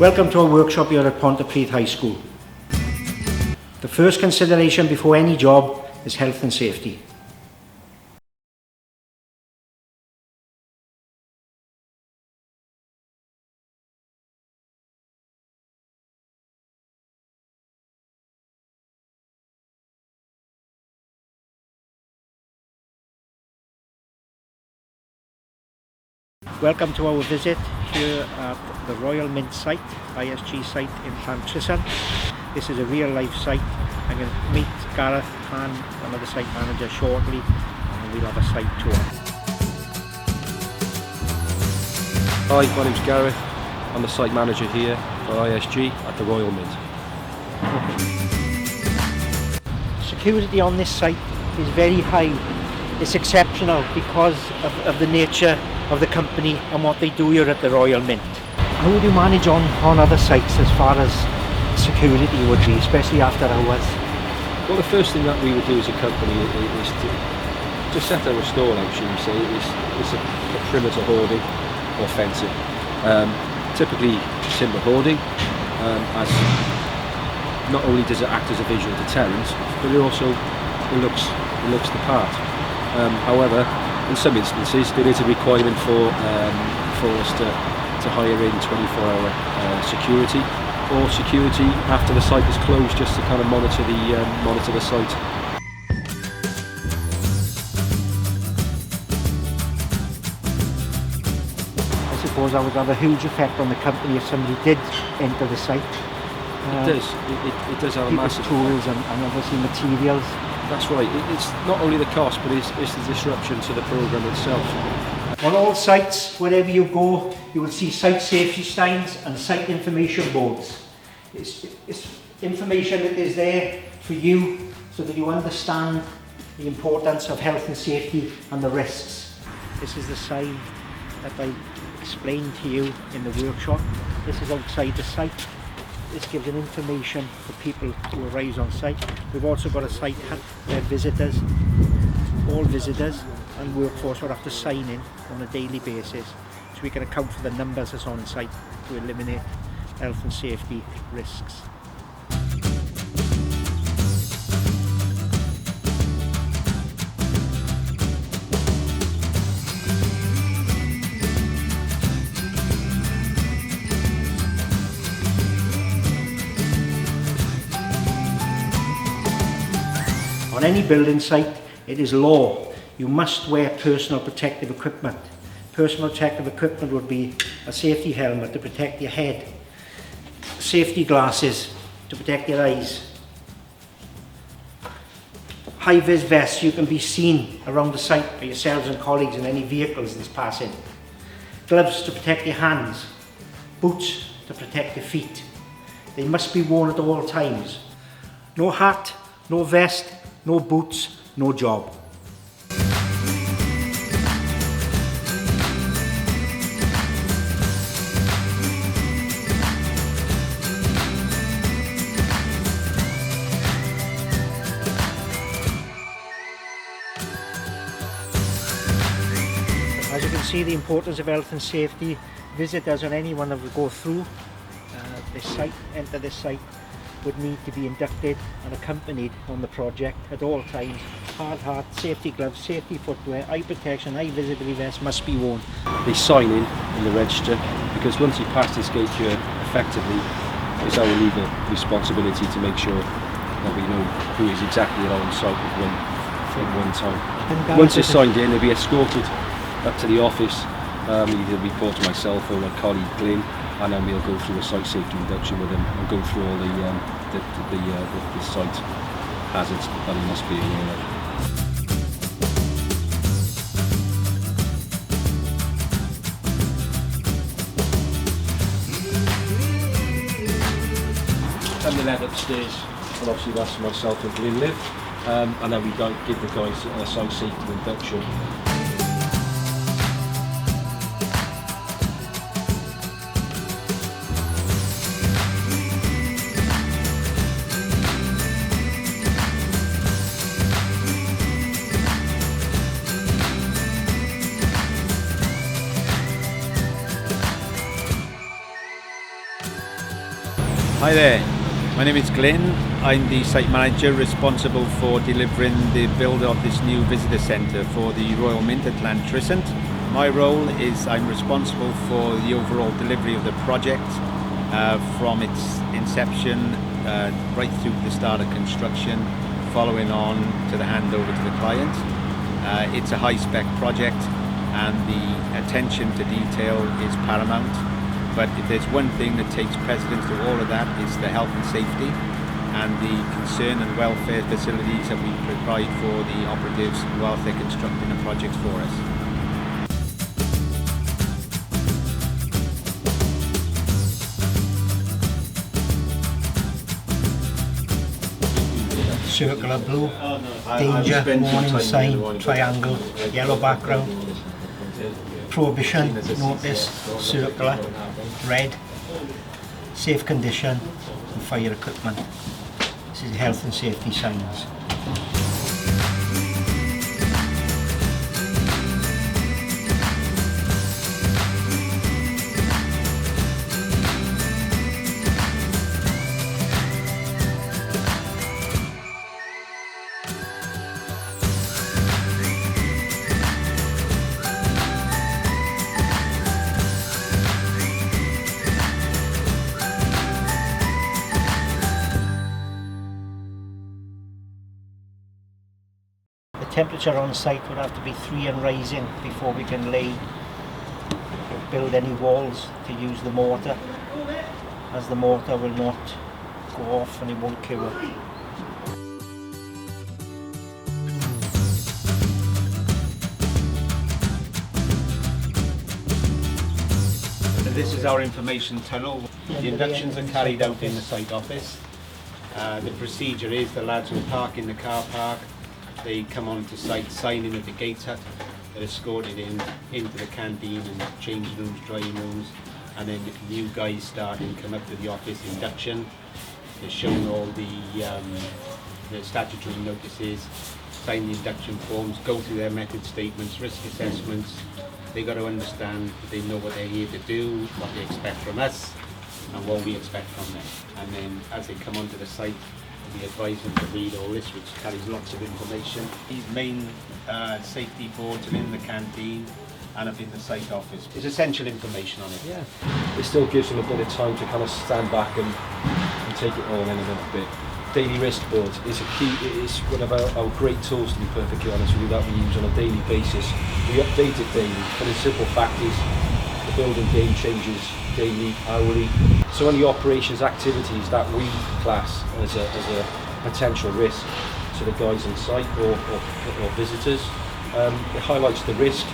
Welcome to our workshop here at Pontypridd High School. The first consideration before any job is health and safety. Welcome to our visit here at the Royal Mint site, ISG site in Llantrisant. This is a real life site. I'm going to meet Gareth and another site manager shortly, and we'll have a site tour. Hi, my name's Gareth. I'm the site manager here for ISG at the Royal Mint. Security on this site is very high. It's exceptional because of the nature of the company and what they do here at the Royal Mint. How would you manage on other sites as far as security would be, especially after hours? Well, the first thing that we would do as a company is to set our stall out, should we say. It's a perimeter hoarding or fencing. Typically timber hoarding, as not only does it act as a visual deterrent, but it also looks the part. However, in some instances there is a requirement for us to hire in 24-hour security, or security after the site is closed, just to kind of monitor the site. I suppose that would have a huge effect on the company if somebody did enter the site. It does have a massive tools and obviously materials. That's right. It's not only the cost, but it's the disruption to the programme itself. On all sites, wherever you go, you will see site safety signs and site information boards. It's information that is there for you so that you understand the importance of health and safety and the risks. This is the sign that I explained to you in the workshop. This is outside the site. This gives an information for people who arrive on site. We've also got a site hut where all visitors and workforce will have to sign in on a daily basis, so we can account for the numbers that's on site to eliminate health and safety risks. On any building site, it is law. You must wear personal protective equipment. Personal protective equipment would be a safety helmet to protect your head, safety glasses to protect your eyes, high-vis vests. You can be seen around the site by yourselves and colleagues in any vehicles that's passing, gloves to protect your hands, boots to protect your feet. They must be worn at all times. No hat, no vest, no boots, no job. As you can see, the importance of health and safety. Visitors and anyone that will go through this site, enter this site, would need to be inducted and accompanied on the project at all times. Hard hat, safety gloves, safety footwear, eye protection, eye visibility vest must be worn. They sign in the register, because once you pass this gate here, effectively it's our legal responsibility to make sure that we know who is exactly on site at one time. Once they're signed in, they'll be escorted up to the office, either report to myself or my colleague Glyn, and then we'll go through a site safety induction with them and go through all the site hazards that he must be aware of. And they led upstairs, and obviously that's myself and Glyn live, and then we give the guys a site safety induction. Hi there, my name is Glenn. I'm the site manager responsible for delivering the build of this new visitor centre for the Royal Mint at Llantrisant. My role is I'm responsible for the overall delivery of the project from its inception right through to the start of construction, following on to the handover to the client. It's a high-spec project and the attention to detail is paramount. But if there's one thing that takes precedence to all of that, it's the health and safety and the concern and welfare facilities that we provide for the operatives whilst they're constructing the projects for us. Circular blue, danger, warning sign, triangle, yellow background, prohibition, notice, circular, red, safe condition, and fire equipment. This is health and safety signs. The temperature on site would have to be 3 and rising before we can lay or build any walls to use the mortar, as the mortar will not go off and it won't cure. This is our information tunnel. The inductions are carried out in the site office. The procedure is the lads will park in the car park. They come onto site, sign in at the gate hut, they're escorted into the canteen and change rooms, drying rooms, and then the new guys start and come up to the office induction. They're shown all the statutory notices, sign the induction forms, go through their method statements, risk assessments. They got to understand that they know what they're here to do, what they expect from us, and what we expect from them. And then as they come onto the site, we advise them to read all this, which carries lots of information. These main safety boards are in the canteen and up in the site office. There's essential information on it. Yeah. It still gives them a bit of time to kind of stand back and take it all in a little bit. Daily risk board is a key. It is one of our great tools, to be perfectly honest with you, that we use on a daily basis. We update it daily, but the simple fact is the building game changes daily, hourly. So any operations activities that we class as a potential risk to the guys on site or visitors, it highlights the risk,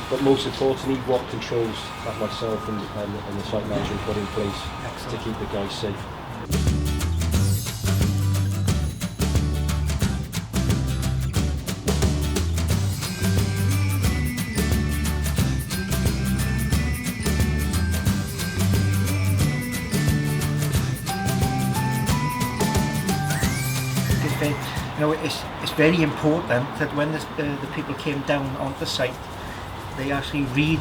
but most importantly what controls that myself and the site manager put in place to keep the guys safe. You know, it's very important that when the people came down onto the site, they actually read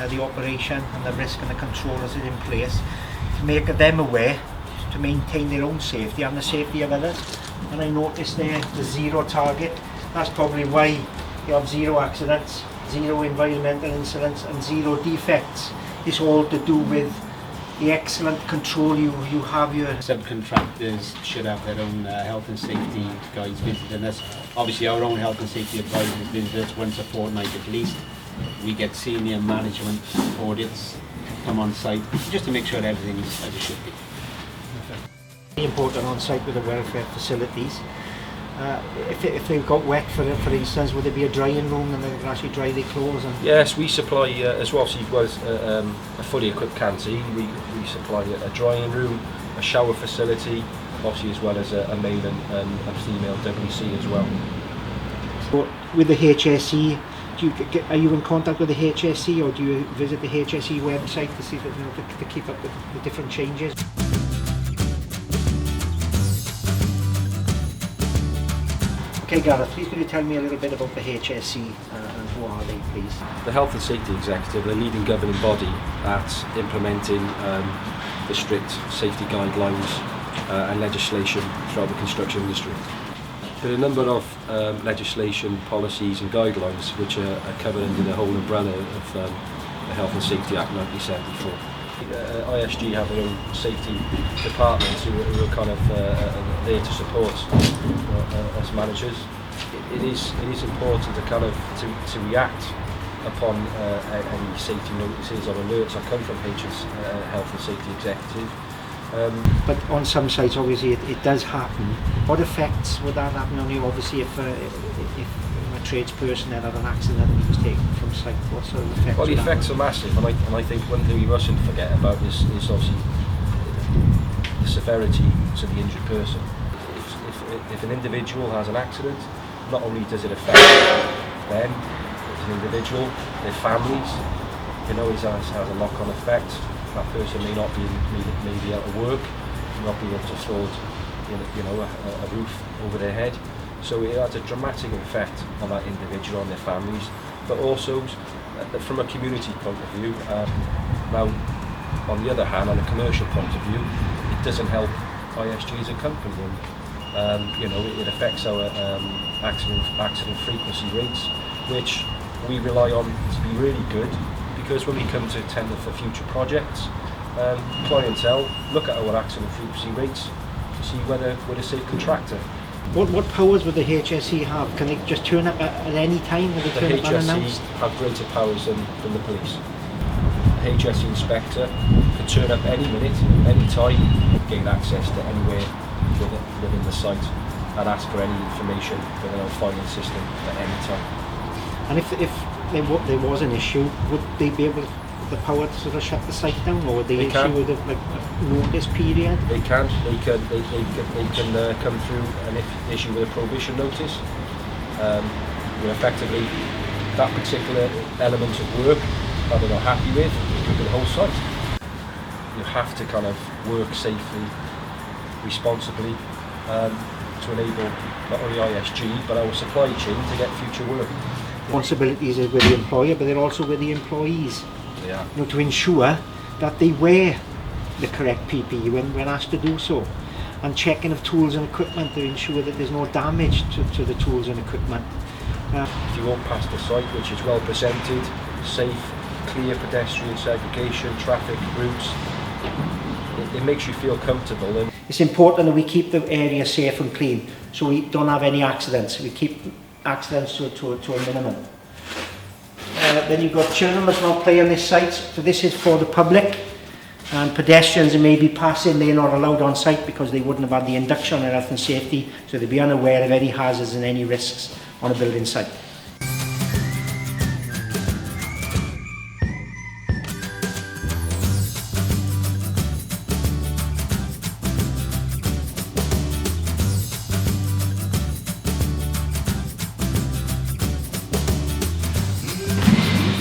the operation and the risk and the controls that are in place to make them aware to maintain their own safety and the safety of others. And I noticed there the zero target. That's probably why you have 0 accidents, 0 environmental incidents and 0 defects. It's all to do with the excellent control you have. Your subcontractors should have their own health and safety guys visiting us. Obviously our own health and safety advisors visit us once a fortnight at least. We get senior management audits come on site just to make sure everything is as it should be. Very important on site with the welfare facilities. If they've got wet, for instance, would there be a drying room and they can actually dry their clothes? Yes, we supply as well. So you've got a fully equipped canteen. We supply a drying room, a shower facility, obviously as well as a male and female WC as well. So with the HSE, are you in contact with the HSE, or do you visit the HSE website to see to keep up with the different changes? Okay, Gareth, please could you tell me a little bit about the HSE and who are they, please? The Health and Safety Executive, the leading governing body that's implementing the strict safety guidelines and legislation throughout the construction industry. There are a number of legislation, policies and guidelines which are covered under the whole umbrella of the Health and Safety Act 1974. ISG have their own safety departments who are kind of there to support us managers. It is important to kind of to react upon any safety notices or alerts that come from HS's Health and Safety Executive. But on some sites, obviously, it does happen. What effects would that happen on you? Obviously, if a tradesperson had an accident and was taken from site, what sort of effects? Well, the effects are massive, and I think one thing we mustn't forget about is obviously the severity to the injured person. If an individual has an accident, not only does it affect them as an individual, their families, it has a knock-on effect. That person may not be able to work, not be able to afford a roof over their head. So it has a dramatic effect on that individual, on their families, but also from a community point of view. Now, on the other hand, on a commercial point of view, it doesn't help ISG as a company. It affects our accident frequency rates, which we rely on to be really good, because when we come to tender for future projects, clientele look at our accident frequency rates to see whether we're a safe contractor. What powers would the HSE have? Can they just turn up at any time? Would they The turn up HSE unannounced? have greater powers than the police. The HSE inspector can turn up any minute, any time, gain access to anywhere within the site and ask for any information within our filing system at any time. And if there was an issue, would they be able the power to sort of shut the site down, or would they issue with a notice period? They can come through and issue with a prohibition notice. Effectively, that particular element of work that they're not happy with the whole site. You have to kind of work safely, responsibly, to enable not only ISG but our supply chain to get future work. Responsibilities is with the employer, but they're also with the employees. Yeah. To ensure that they wear the correct PPE when asked to do so, and checking of tools and equipment to ensure that there's no damage to the tools and equipment. If you walk past the site, which is well presented, safe, clear pedestrian segregation, traffic routes, it makes you feel comfortable. And it's important that we keep the area safe and clean, so we don't have any accidents. We keep accidents to a minimum. Then you've got children must not play on this site, so this is for the public, and pedestrians who may be passing, they're not allowed on site because they wouldn't have had the induction on health and safety, so they'd be unaware of any hazards and any risks on a building site.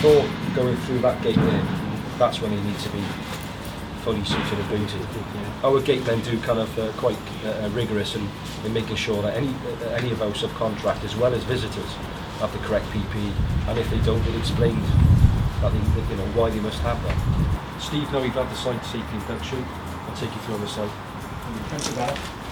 Before going through that gate there, that's when you need to be fully suited and booted. Our gate men do kind of quite rigorous in making sure that any of our subcontractors, as well as visitors, have the correct PPE, and if they don't, it explains that why they must have that. Steve, now we've had the site safety induction. I'll take you through on the site. Thank you, Bob.